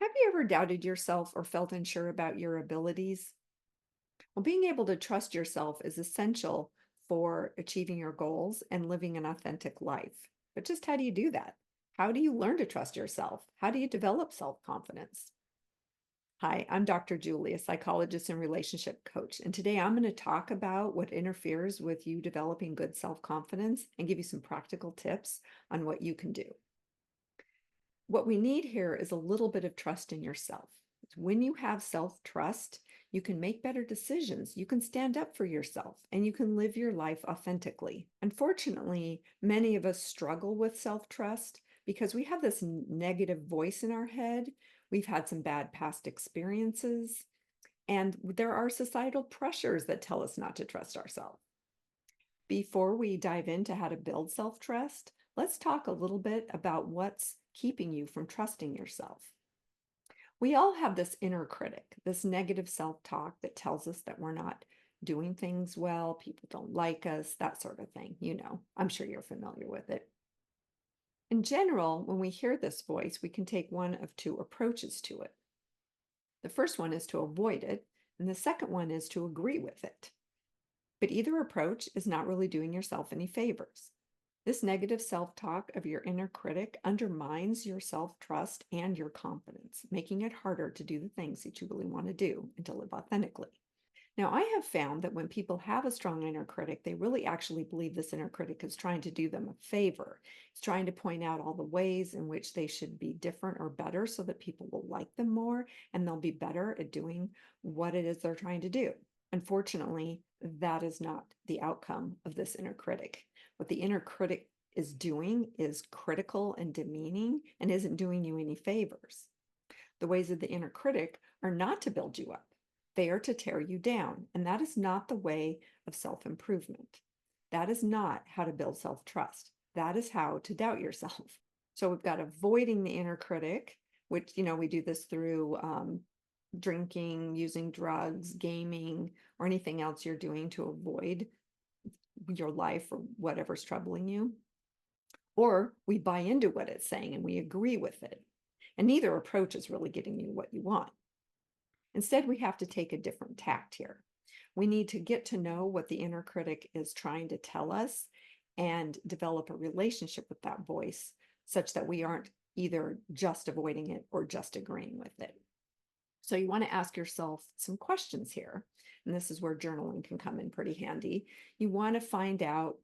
Have you ever doubted yourself or felt unsure about your abilities? Well, being able to trust yourself is essential for achieving your goals and living an authentic life. But just how do you do that? How do you learn to trust yourself? How do you develop self confidence? Hi, I'm Dr. Julie, a psychologist and relationship coach. And today I'm going to talk about what interferes with you developing good self confidence and give you some practical tips on what you can do. What we need here is a little bit of trust in yourself. When you have self-trust, you can make better decisions. You can stand up for yourself and you can live your life authentically. Unfortunately, many of us struggle with self-trust because we have this negative voice in our head. We've had some bad past experiences, and there are societal pressures that tell us not to trust ourselves. Before we dive into how to build self-trust, let's talk a little bit about what's keeping you from trusting yourself. We all have this inner critic, this negative self-talk that tells us that we're not doing things well, people don't like us, that sort of thing. I'm sure you're familiar with it. In general, when we hear this voice, we can take one of two approaches to it. The first one is to avoid it, and the second one is to agree with it. But either approach is not really doing yourself any favors. This negative self-talk of your inner critic undermines your self-trust and your confidence, making it harder to do the things that you really want to do and to live authentically. Now, I have found that when people have a strong inner critic, they really actually believe this inner critic is trying to do them a favor. It's trying to point out all the ways in which they should be different or better so that people will like them more and they'll be better at doing what it is they're trying to do. Unfortunately, that is not the outcome of this inner critic. What the inner critic is doing is critical and demeaning and isn't doing you any favors. The ways of the inner critic are not to build you up. They are to tear you down. And that is not the way of self-improvement. That is not how to build self-trust. That is how to doubt yourself. So we've got avoiding the inner critic, which, we do this through drinking, using drugs, gaming, or anything else you're doing to avoid your life or whatever's troubling you. Or we buy into what it's saying and we agree with it. And neither approach is really getting you what you want. Instead, we have to take a different tact here. We need to get to know what the inner critic is trying to tell us and develop a relationship with that voice such that we aren't either just avoiding it or just agreeing with it. So you want to ask yourself some questions here. And this is where journaling can come in pretty handy. You want to find out,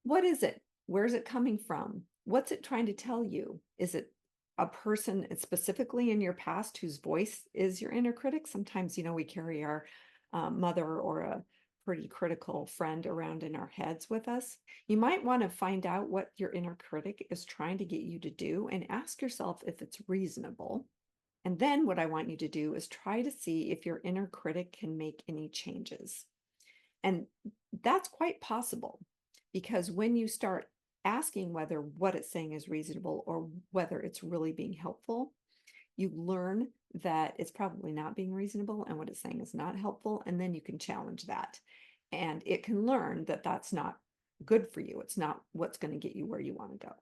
what is it? Where is it coming from? What's it trying to tell you? Is it a person specifically in your past whose voice is your inner critic? Sometimes, we carry our mother or a pretty critical friend around in our heads with us. You might want to find out what your inner critic is trying to get you to do and ask yourself if it's reasonable. And then what I want you to do is try to see if your inner critic can make any changes. And that's quite possible because when you start asking whether what it's saying is reasonable or whether it's really being helpful, you learn that it's probably not being reasonable and what it's saying is not helpful. And then you can challenge that. And it can learn that that's not good for you. It's not what's going to get you where you want to go.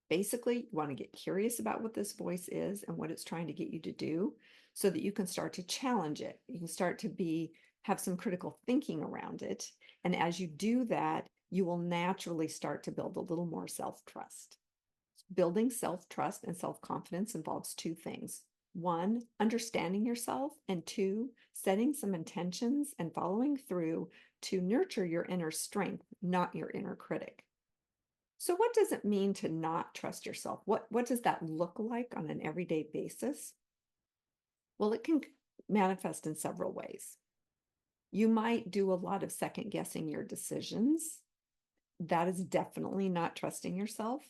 Basically, you want to get curious about what this voice is and what it's trying to get you to do so that you can start to challenge it. You can start to have some critical thinking around it. And as you do that, you will naturally start to build a little more self-trust. Building self-trust and self-confidence involves two things. One, understanding yourself, and two, setting some intentions and following through to nurture your inner strength, not your inner critic. So what does it mean to not trust yourself? What does that look like on an everyday basis? Well, it can manifest in several ways. You might do a lot of second guessing your decisions. That is definitely not trusting yourself.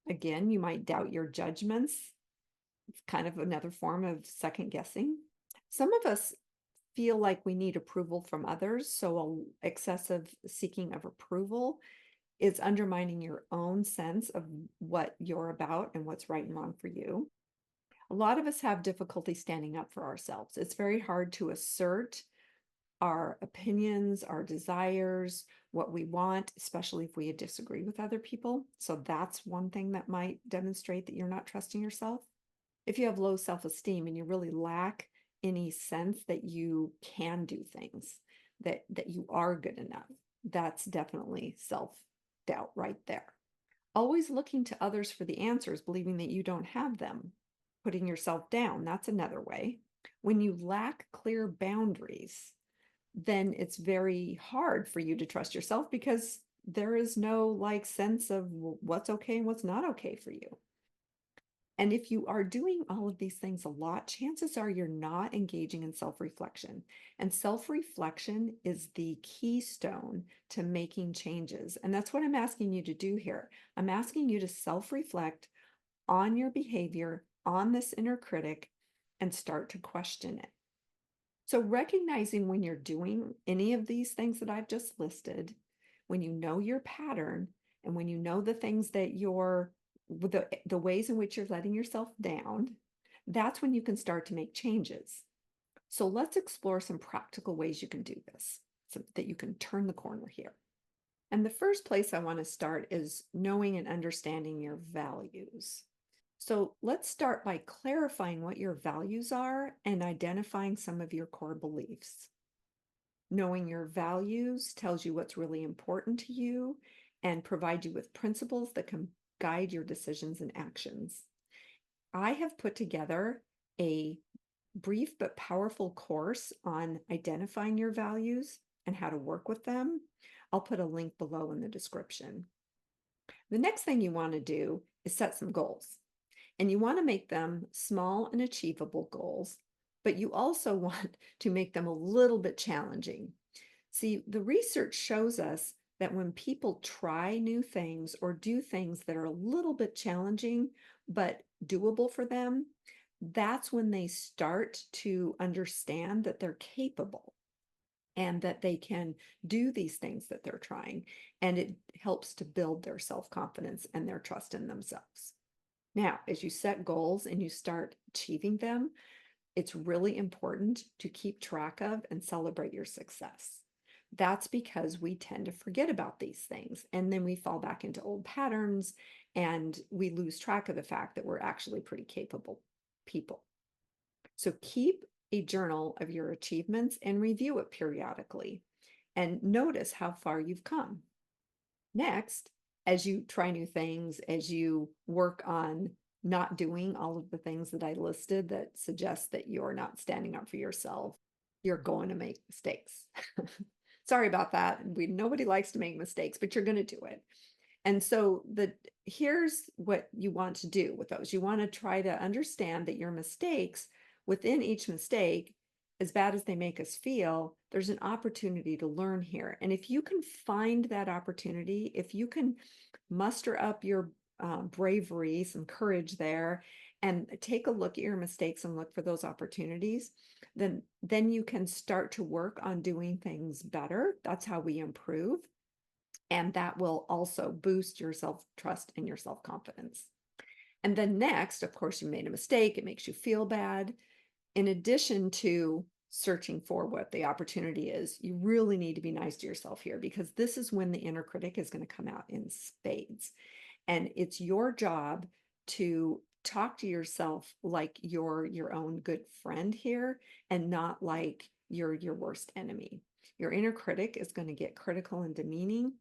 Again, you might doubt your judgments. It's kind of another form of second guessing. Some of us feel like we need approval from others, so excessive seeking of approval is undermining your own sense of what you're about and what's right and wrong for you. A lot of us have difficulty standing up for ourselves. It's very hard to assert our opinions, our desires, what we want, especially if we disagree with other people. So that's one thing that might demonstrate that you're not trusting yourself. If you have low self-esteem and you really lack any sense that you can do things, that you are good enough, that's definitely self-doubt right there. Always looking to others for the answers, believing that you don't have them. Putting yourself down, that's another way. When you lack clear boundaries, then it's very hard for you to trust yourself because there is no like sense of what's okay and what's not okay for you. And if you are doing all of these things a lot, chances are you're not engaging in self-reflection. And self-reflection is the keystone to making changes. And that's what I'm asking you to do here. I'm asking you to self-reflect on your behavior, on this inner critic, and start to question it. So recognizing when you're doing any of these things that I've just listed, when you know your pattern, and when you know the things that you're the ways in which you're letting yourself down, that's when you can start to make changes. So let's explore some practical ways you can do this so that you can turn the corner here. And the first place I want to start is knowing and understanding your values. So let's start by clarifying what your values are and identifying some of your core beliefs. Knowing your values tells you what's really important to you and provide you with principles that can guide your decisions and actions. I have put together a brief but powerful course on identifying your values and how to work with them. I'll put a link below in the description. The next thing you want to do is set some goals. And you want to make them small and achievable goals, but you also want to make them a little bit challenging. See, the research shows us that when people try new things or do things that are a little bit challenging but doable for them, that's when they start to understand that they're capable and that they can do these things that they're trying. And it helps to build their self-confidence and their trust in themselves. Now, as you set goals and you start achieving them, it's really important to keep track of and celebrate your success. That's because we tend to forget about these things and then we fall back into old patterns and we lose track of the fact that we're actually pretty capable people. So keep a journal of your achievements and review it periodically and notice how far you've come. Next, as you try new things, as you work on not doing all of the things that I listed that suggest that you're not standing up for yourself, you're going to make mistakes. Sorry about that. Nobody likes to make mistakes, but you're going to do it. And so here's what you want to do with those. You want to try to understand that your mistakes, within each mistake, as bad as they make us feel, there's an opportunity to learn here. And if you can find that opportunity, if you can muster up your bravery, some courage there, and take a look at your mistakes and look for those opportunities, then you can start to work on doing things better. That's how we improve. And that will also boost your self-trust and your self-confidence. And then next, of course, you made a mistake. It makes you feel bad. In addition to searching for what the opportunity is, you really need to be nice to yourself here because this is when the inner critic is going to come out in spades. And it's your job to talk to yourself like you're your own good friend here and not like you're your worst enemy. Your inner critic is going to get critical and demeaning.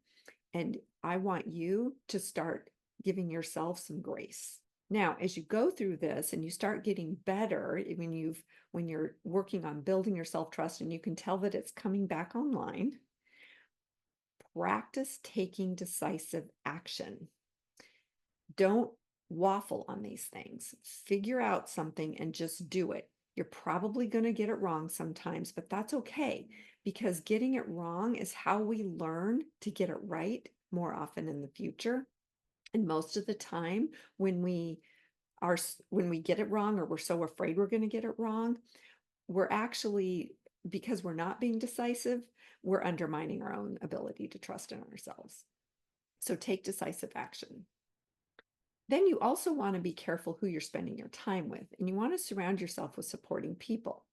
And I want you to start giving yourself some grace. Now, as you go through this and you start getting better, when you're working on building your self-trust and you can tell that it's coming back online, practice taking decisive action. Don't waffle on these things. Figure out something and just do it. You're probably going to get it wrong sometimes, but that's okay because getting it wrong is how we learn to get it right more often in the future. And most of the time when we get it wrong or we're so afraid we're going to get it wrong, we're actually, because we're not being decisive, we're undermining our own ability to trust in ourselves. So take decisive action. Then you also want to be careful who you're spending your time with, and you want to surround yourself with supporting people.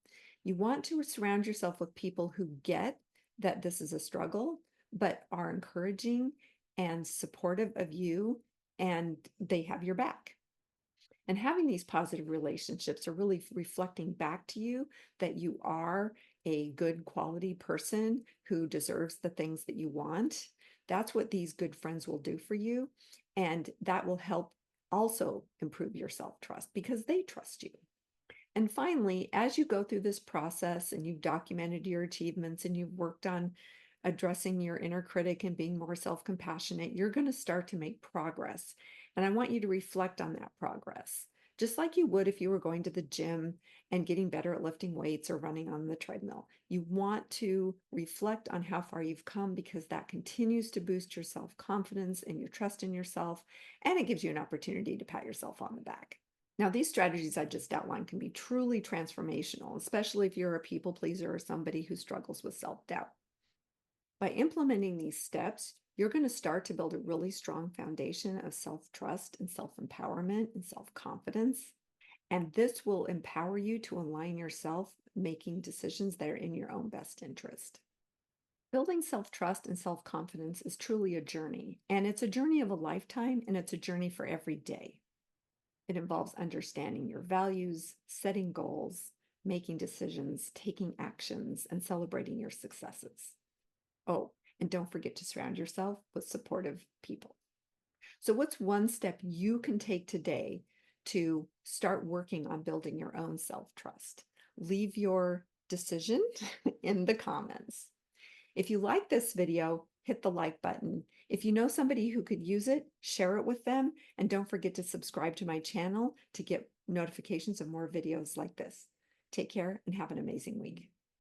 You want to surround yourself with people who get that this is a struggle, but are encouraging and supportive of you, and they have your back. And having these positive relationships are really reflecting back to you that you are a good quality person who deserves the things that you want. That's what these good friends will do for you. And that will help also improve your self-trust because they trust you. And finally, as you go through this process and you've documented your achievements and you've worked on addressing your inner critic and being more self-compassionate, you're going to start to make progress. And I want you to reflect on that progress, just like you would if you were going to the gym and getting better at lifting weights or running on the treadmill. You want to reflect on how far you've come because that continues to boost your self-confidence and your trust in yourself, and it gives you an opportunity to pat yourself on the back. Now, these strategies I just outlined can be truly transformational, especially if you're a people pleaser or somebody who struggles with self-doubt. By implementing these steps, you're going to start to build a really strong foundation of self-trust and self-empowerment and self-confidence. And this will empower you to align yourself, making decisions that are in your own best interest. Building self-trust and self-confidence is truly a journey, and it's a journey of a lifetime, and it's a journey for every day. It involves understanding your values, setting goals, making decisions, taking actions, and celebrating your successes. Oh, and don't forget to surround yourself with supportive people. So, what's one step you can take today to start working on building your own self-trust? Leave your decision in the comments. If you like this video, hit the like button. If you know somebody who could use it, share it with them. And don't forget to subscribe to my channel to get notifications of more videos like this. Take care and have an amazing week.